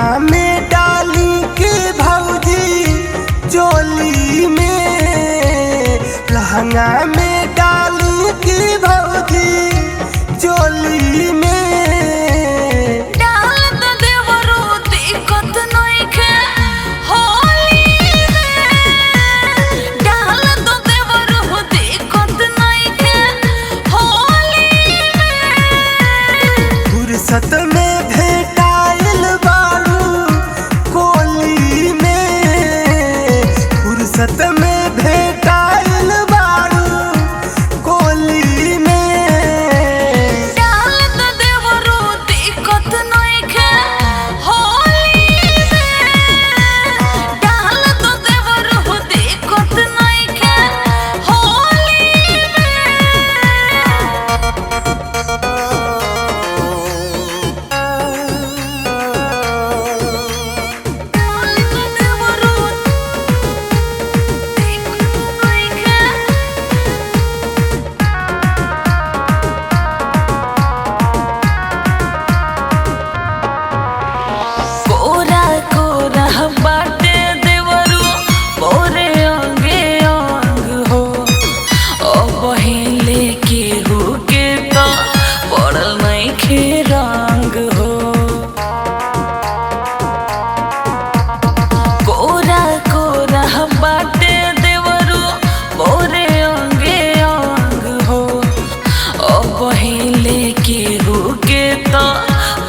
लहंगा में डाली के भौजी चोली में, लहंगा में डाली के भौजी चोली में। फुर्सत में भेटाइल बारू कोली में, फुर्सत में भेटाइल बारू कोली में। डाल तो देवरू दिक्कत नइखे होली में, डाल तो देवरू दिक्कत नइखे होली बाटे देवरू मोरे अंगे अंग हो, बहिले के होके तो पड़ल नइखे रंग हो। कोरा कोरा बाटे देवरू मोरे अंगे अंग हो, बहिले के होके तो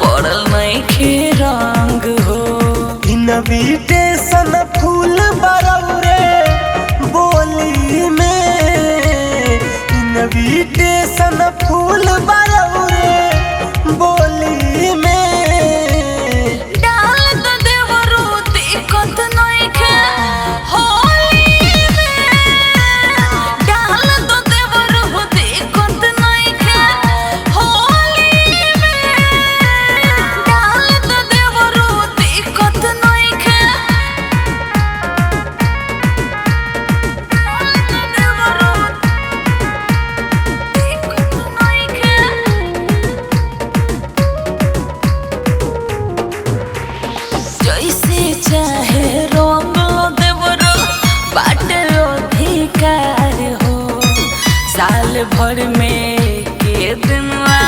पड़ल नइखे रंग हो। इनविटेशन फूल बरौरे बोली में, इनविटेशन फूल बरौरे बोली में। डाल तो देवरू दिक्कत नइखे होली में, डाल तो देवरू दिक्कत नइखे होली में, डाल तो देवरू दिक्कत नइखे, डाल तो देवरू दिक्कत नइखे। जैसे चाहे रंग लो देवरो बाटे अधिकार हो, साल भर में के दिनवा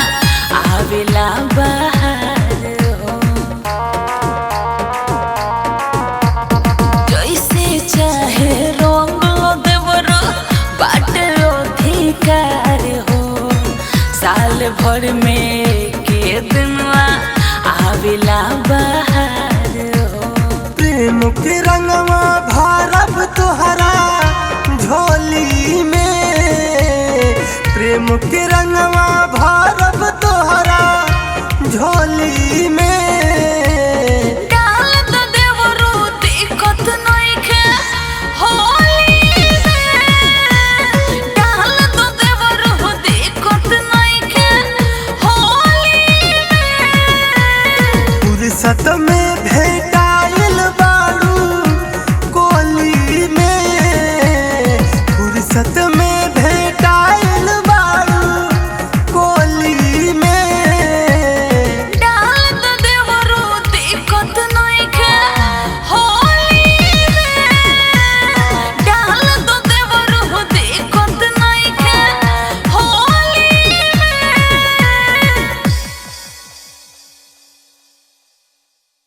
आवेला बाहर हो। जैसे चाहे रंग लो देवरो बाटे अधिकार हो, साल भर में के दिनवा आवेला बाहर हो। प्रेम के रंगवा भरब तोहरा झोली में, प्रेम के रंगवा